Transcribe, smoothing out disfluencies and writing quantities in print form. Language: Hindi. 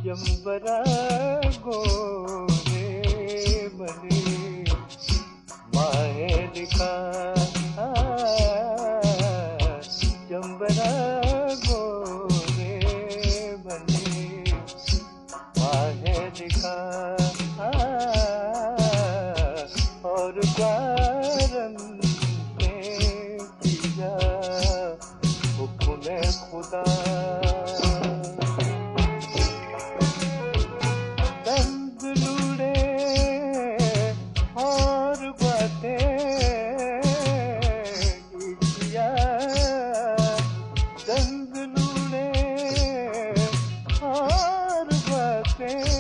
यंबरा गोरे बने माहे लिखा यंबरा गोरे बने माहे लिखा और ग्वारन ने किया हुक्म खुदा दंग लूड़े और बातें